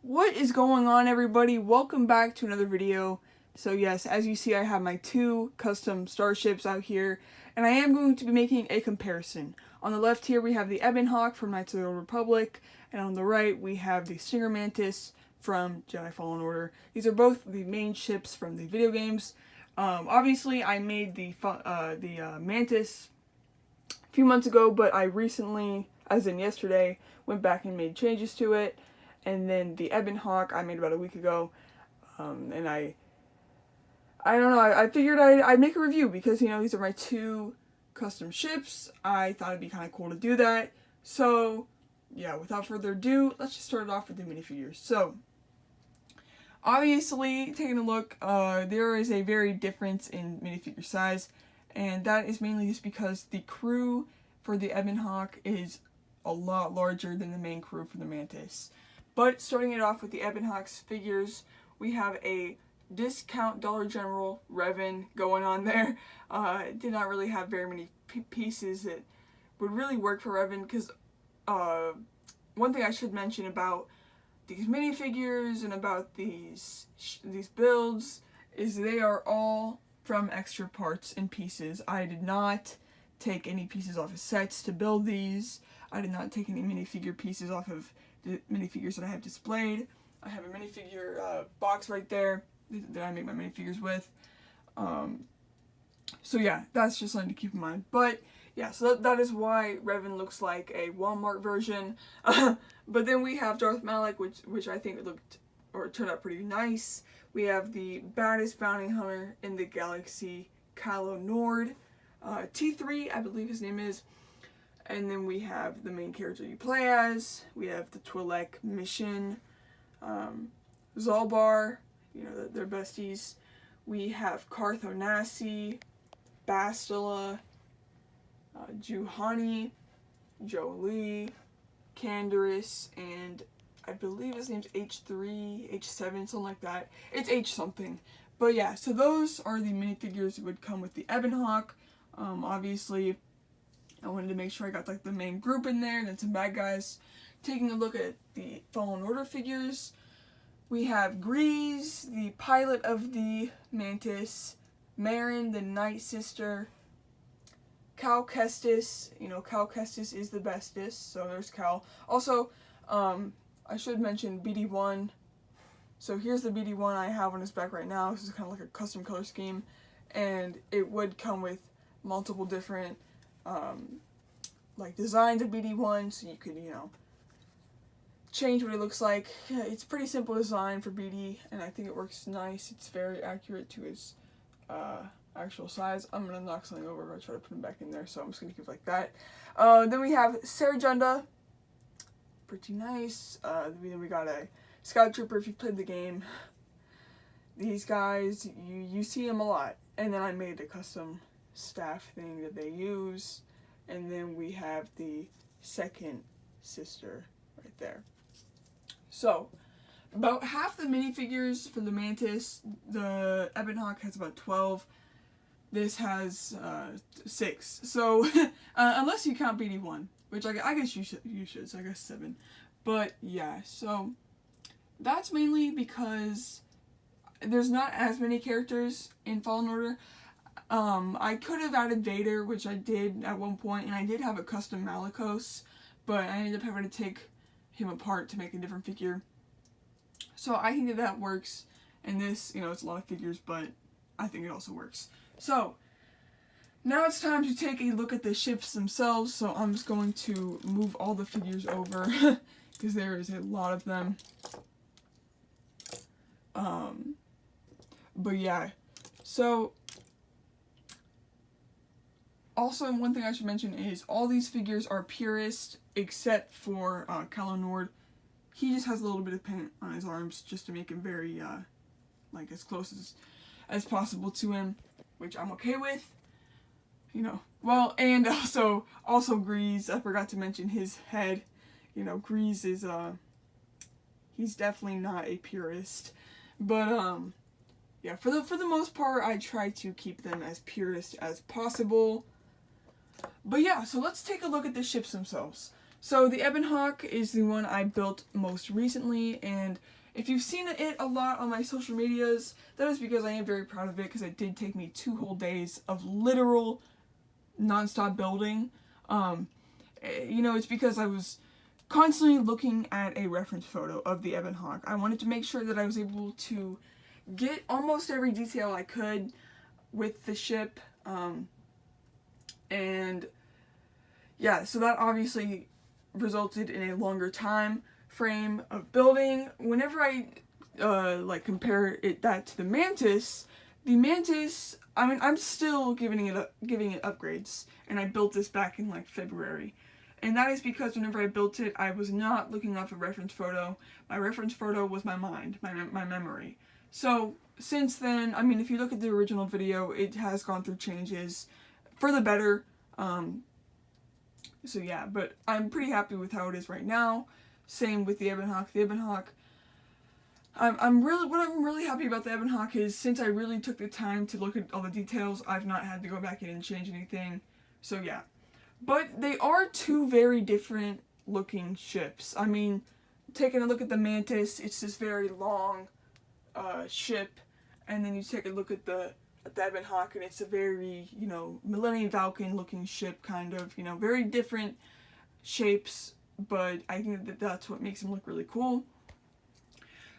What is going on, everybody? Welcome back to another video. So yes, as you see, I have my two custom starships out here, and I am going to be making a comparison. On the left here we have the Ebon Hawk from Knights of the Old Republic, and on the right we have the Stinger Mantis from Jedi Fallen Order. These are both the main ships from the video games. Obviously I made the Mantis a few months ago, but I recently, as in yesterday, went back and made changes to it. And then the Ebon Hawk I made about a week ago, and I don't know, I figured I'd make a review because, you know, these are my two custom ships. I thought it'd be kind of cool to do that. So, yeah, without further ado, let's just start it off with the minifigures. So, obviously, taking a look, there is a very difference in minifigure size, and that is mainly just because the crew for the Ebon Hawk is a lot larger than the main crew for the Mantis. But starting it off with the Ebon Hawk's figures, we have a discount Dollar General Revan going on there. It did not really have very many pieces that would really work for Revan, because one thing I should mention about these minifigures and about these builds is they are all from extra parts and pieces. I did not take any pieces off of sets to build these. I did not take any minifigure pieces off of the minifigures that I have displayed. I have a minifigure box right there that I make my minifigures with. So yeah, that's just something to keep in mind. But yeah, so that is why Revan looks like a Walmart version. But then we have Darth Malak, which I think turned out pretty nice. We have the baddest bounty hunter in the galaxy, Kylo Nord. T3, I believe his name is. And then we have the main character you play as. We have the Twi'lek mission. Zalbar, you know, they're besties. We have Carth Onasi, Bastila, Juhani, Jolie, Canderous, and I believe his name's H3, H7, something like that. It's H something. But yeah, so those are the minifigures that would come with the Ebon Hawk. Obviously, I wanted to make sure I got like the main group in there, and then some bad guys. Taking a look at the Fallen Order figures, we have Grease, the pilot of the Mantis, Marin, the Night Sister, Cal Kestis. You know, Cal Kestis is the bestest, so there's Cal. Also, I should mention BD1. So here's the BD1 I have on his back right now. This is kind of like a custom color scheme, and it would come with multiple different like designs of BD1, so you could, you know, change what it looks like. Yeah, it's pretty simple design for BD, and I think it works nice. It's very accurate to his actual size. I'm gonna knock something over and try to put him back in there, so I'm just gonna keep it like that. Then we have Sarajunda, pretty nice. Then we got a Scout Trooper if you've played the game. These guys, you see them a lot. And then I made a custom staff thing that they use, and then we have the second sister right there. So about half the minifigures for the Mantis, the Ebon Hawk has about 12. This has 6. So unless you count BD1, which I guess you should, so I guess 7. But yeah, so that's mainly because there's not as many characters in Fallen Order. I could have added Vader, which I did at one point, and I did have a custom Malicos, but I ended up having to take him apart to make a different figure. So I think that works, and this, you know, it's a lot of figures, but I think it also works. So now it's time to take a look at the ships themselves, so I'm just going to move all the figures over, because there is a lot of them. But yeah, so also, one thing I should mention is all these figures are purist, except for Kylo Nord. He just has a little bit of paint on his arms just to make him very, like, as close as possible to him, which I'm okay with. You know, well, and also Grease. I forgot to mention his head. You know, Grease is, he's definitely not a purist. But, yeah, for the most part, I try to keep them as purist as possible. But yeah, so let's take a look at the ships themselves. So the Ebon Hawk is the one I built most recently, and if you've seen it a lot on my social medias, that is because I am very proud of it, because it did take me 2 whole days of literal non-stop building. You know, it's because I was constantly looking at a reference photo of the Ebon Hawk. I wanted to make sure that I was able to get almost every detail I could with the ship, and yeah, so that obviously resulted in a longer time frame of building. Whenever I like compare that to the Mantis, I mean, I'm still giving it upgrades, and I built this back in like February. And that is because whenever I built it, I was not looking off a reference photo. My reference photo was my mind, my memory. So since then, I mean, if you look at the original video, it has gone through changes for the better. So yeah, but I'm pretty happy with how it is right now. Same with the Ebon Hawk. The Ebon Hawk, what I'm really happy about the Ebon Hawk is, since I really took the time to look at all the details, I've not had to go back in and change anything. So yeah. But they are 2 very different looking ships. I mean, taking a look at the Mantis, it's this very long ship, and then you take a look at the Ebon Hawk, and it's a very, you know, Millennium Falcon looking ship, kind of, you know, very different shapes, but I think that that's what makes them look really cool.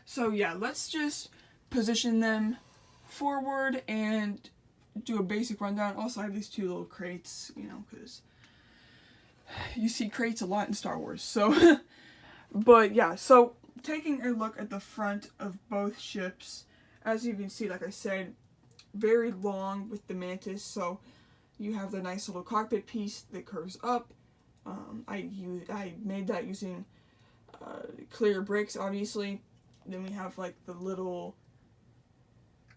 So yeah, let's just position them forward and do a basic rundown. Also, I have these 2 little crates, you know, because you see crates a lot in Star Wars, so but yeah, so taking a look at the front of both ships, as you can see, like I said, very long with the Mantis, so you have the nice little cockpit piece that curves up. I made that using clear bricks, obviously. Then we have like the little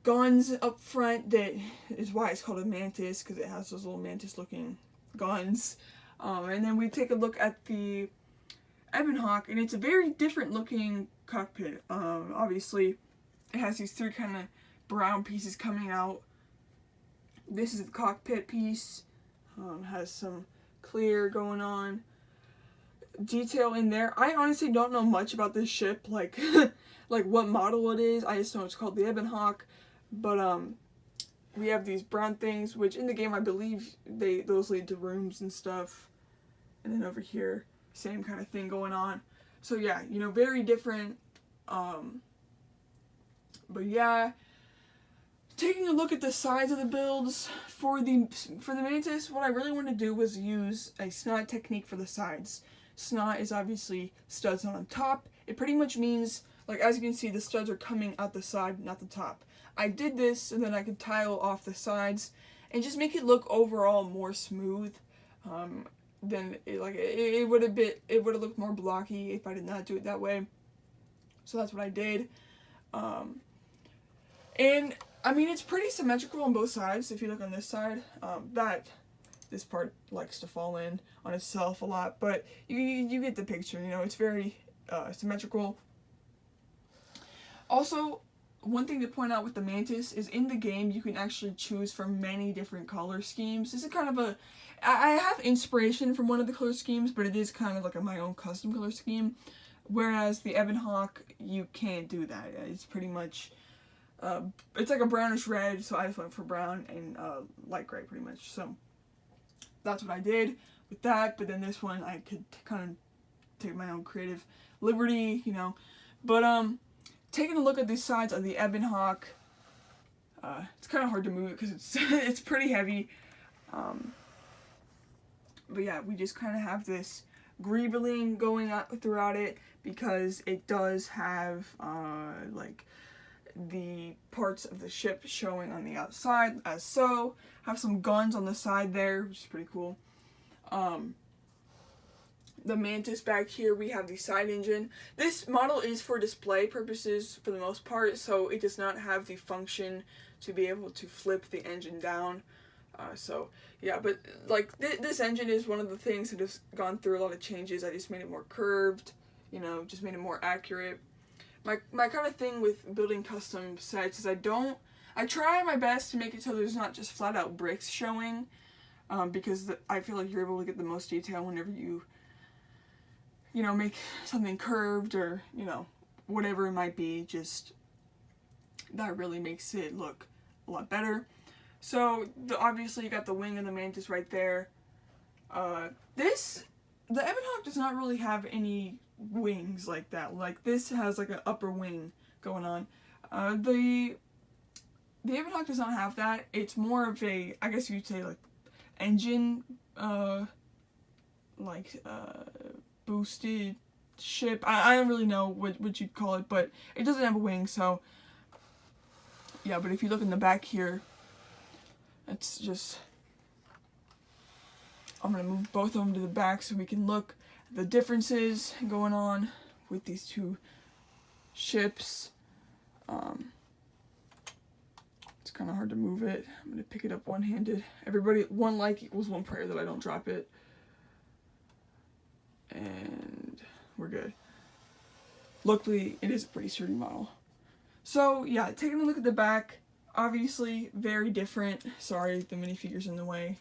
guns up front, that is why it's called a Mantis, because it has those little Mantis looking guns. And then we take a look at the Ebon Hawk, and it's a very different looking cockpit. Obviously, it has these 3 kind of brown pieces coming out. This is the cockpit piece. Has some clear going on. Detail in there. I honestly don't know much about this ship, like like what model it is. I just know it's called the Ebon Hawk. But we have these brown things, which in the game I believe those lead to rooms and stuff. And then over here, same kind of thing going on. So yeah, you know, very different. But yeah, taking a look at the sides of the builds for the Mantis, what I really wanted to do was use a snot technique for the sides. Snot is obviously studs on top. It pretty much means, like, as you can see, the studs are coming out the side, not the top. I did this so that I could tile off the sides and just make it look overall more smooth. Then it would have looked more blocky if I did not do it that way. So that's what I did. And I mean, it's pretty symmetrical on both sides. If you look on this side, this part likes to fall in on itself a lot, but you get the picture. You know, it's very symmetrical. Also, one thing to point out with the Mantis is, in the game you can actually choose from many different color schemes. This is kind of I have inspiration from one of the color schemes, but it is kind of like my own custom color scheme. Whereas the Ebon Hawk, you can't do that. It's pretty much, it's like a brownish red, so I just went for brown and light gray pretty much. So that's what I did with that. But then this one, I could kind of take my own creative liberty, you know. But taking a look at the sides of the Ebon Hawk, it's kind of hard to move it because it's pretty heavy. But yeah, we just kind of have this greebling going on throughout it, because it does have like the parts of the ship showing on the outside, as so. Have some guns on the side there, which is pretty cool. The Mantis back here, we have the side engine. This model is for display purposes for the most part, so it does not have the function to be able to flip the engine down. So yeah, but like this engine is one of the things that has gone through a lot of changes. I just made it more curved, you know, just made it more accurate. My kind of thing with building custom sets is I try my best to make it so there's not just flat out bricks showing, because I feel like you're able to get the most detail whenever you you know, make something curved or, you know, whatever it might be, just that really makes it look a lot better. So obviously you got the wing of the mantis right there. The Ebonhawk does not really have any wings like that. Like this has like an upper wing going on. The Ebonhawk does not have that. It's more of a, I guess you'd say, like engine, boosted ship. I don't really know what you'd call it, but it doesn't have a wing, so yeah. But if you look in the back here, it's just, I'm gonna move both of them to the back so we can look at the differences going on with these two ships. It's kind of hard to move it. I'm gonna pick it up one-handed. Everybody, one like equals one prayer that I don't drop it. And we're good. Luckily, it is a pretty sturdy model. So yeah, taking a look at the back, obviously very different. Sorry, the minifigure's in the way.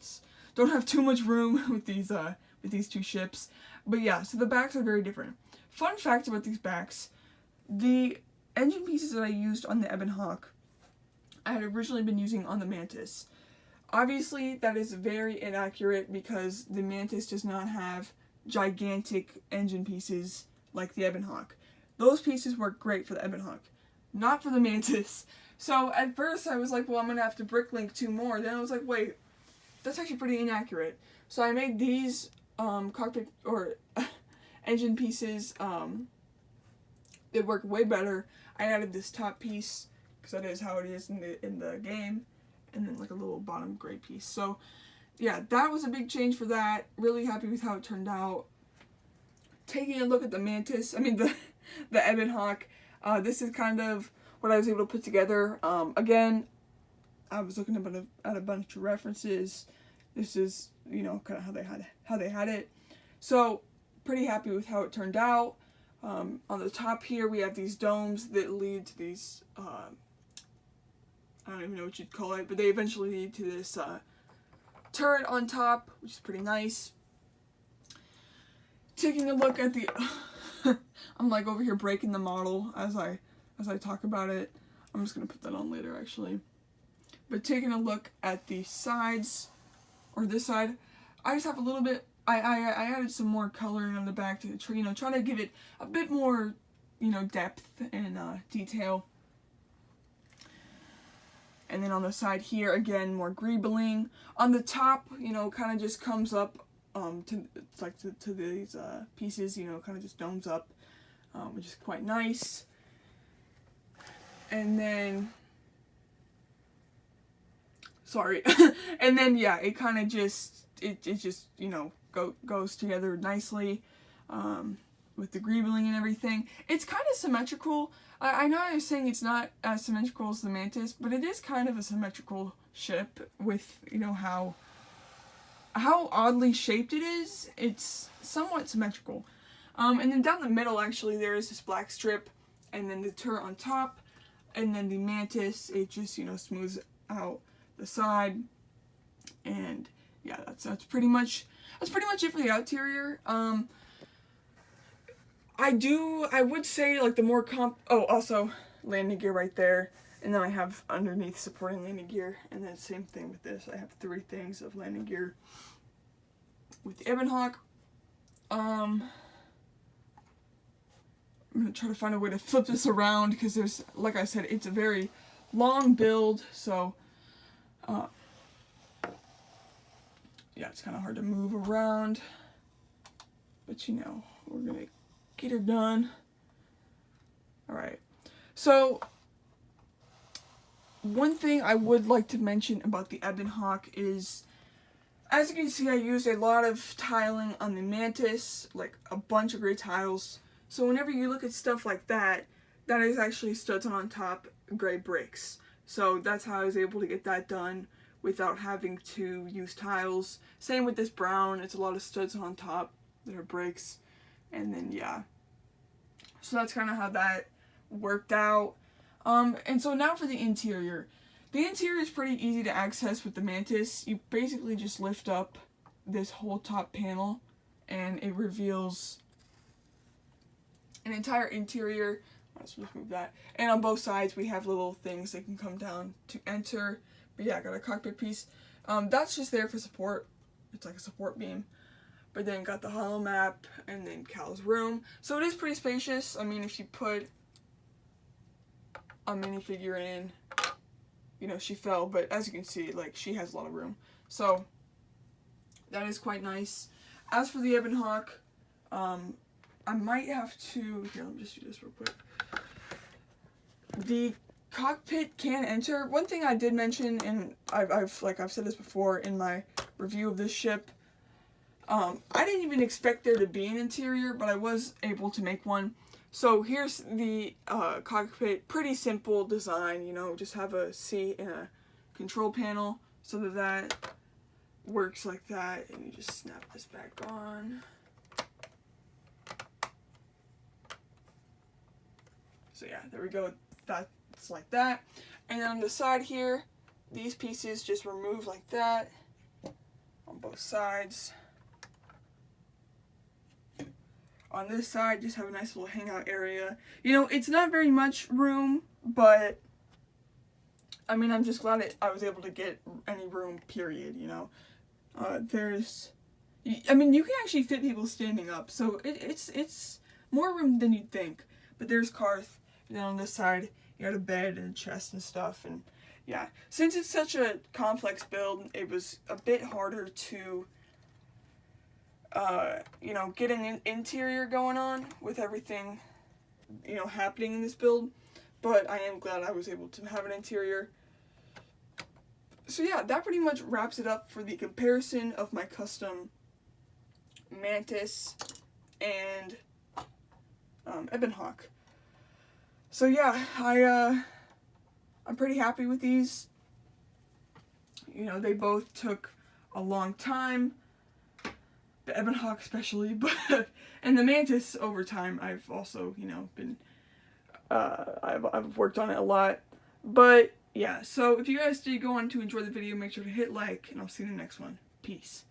Don't have too much room with these two ships. But yeah, so the backs are very different. Fun fact about these backs, the engine pieces that I used on the Ebonhawk, I had originally been using on the Mantis. Obviously, that is very inaccurate because the Mantis does not have gigantic engine pieces like the Ebonhawk. Those pieces work great for the Ebonhawk, not for the Mantis. So at first I was like, well, I'm gonna have to bricklink 2 more. Then I was like, wait, that's actually pretty inaccurate. So I made these cockpit or engine pieces. It worked way better. I added this top piece because that is how it is in the game, and then like a little bottom gray piece. So yeah, that was a big change for that. Really happy with how it turned out. Taking a look at the Mantis, the Ebonhawk, this is kind of what I was able to put together. Again, I was looking at a bunch of references. This is, you know, kind of how they had it. So pretty happy with how it turned out. On the top here, we have these domes that lead to these, I don't even know what you'd call it, but they eventually lead to this turret on top, which is pretty nice. Taking a look at the, I'm like over here breaking the model as I talk about it. I'm just gonna put that on later actually. But taking a look at the sides, or this side, I just have a little bit, I added some more coloring on the back to, you know, try to give it a bit more, you know, depth and detail. And then on the side here, again, more greebling. On the top, you know, kind of just comes up to these pieces, you know, kind of just domes up, which is quite nice. And then, sorry, and then yeah, it kind of just, it just, you know, goes together nicely with the greebling and everything. It's kind of symmetrical. I know I was saying it's not as symmetrical as the Mantis, but it is kind of a symmetrical ship with, you know, how oddly shaped it is. It's somewhat symmetrical. And then down the middle, actually, there is this black strip, and then the turret on top, and then the Mantis, it just, you know, smooths out the side. And yeah, that's pretty much it for the exterior. I would say, like, the more also landing gear right there, and then I have underneath supporting landing gear, and then same thing with this. I have 3 things of landing gear with the Ebonhawk. I'm gonna try to find a way to flip this around because there's, like I said, it's a very long build, so yeah, it's kind of hard to move around, but you know, we're gonna get her done. Alright, so one thing I would like to mention about the Ebonhawk is, as you can see, I used a lot of tiling on the Mantis, like a bunch of gray tiles. So whenever you look at stuff like that, that is actually studs on top, gray bricks. So that's how I was able to get that done without having to use tiles. Same with this brown, it's a lot of studs on top that are bricks. And then yeah, so that's kind of how that worked out. And so now for the interior. The interior is pretty easy to access with the Mantis. You basically just lift up this whole top panel and it reveals an entire interior. Let's just move that. And on both sides, we have little things that can come down to enter. But yeah, I got a cockpit piece. That's just there for support. It's like a support beam. But then got the holo map and then Cal's room. So it is pretty spacious. I mean, if you put a minifigure in, you know, she fell. But as you can see, like, she has a lot of room. So that is quite nice. As for the Ebon Hawk, I might have to, here, let me just do this real quick. The cockpit can enter. One thing I did mention, and I've said this before in my review of this ship, I didn't even expect there to be an interior, but I was able to make one. So here's the cockpit. Pretty simple design, you know, just have a seat and a control panel so that works like that. And you just snap this back on. So yeah, there we go. That's like that. And then on the side here, these pieces just remove like that on both sides. On this side, just have a nice little hangout area. You know, it's not very much room, but I mean, I'm just glad I was able to get any room, period, you know. I mean, you can actually fit people standing up, so it's more room than you'd think. But there's Karth, and then on this side, you got a bed and a chest and stuff, and yeah. Since it's such a complex build, it was a bit harder to, you know, get an interior going on with everything, you know, happening in this build. But I am glad I was able to have an interior. So yeah, that pretty much wraps it up for the comparison of my custom Mantis and Ebon Hawk. So yeah, I'm pretty happy with these. You know, they both took a long time. The Ebon Hawk especially, but and the Mantis over time I've also, you know, been I've worked on it a lot. But yeah, so if you guys did go on to enjoy the video, make sure to hit like, and I'll see you in the next one. Peace.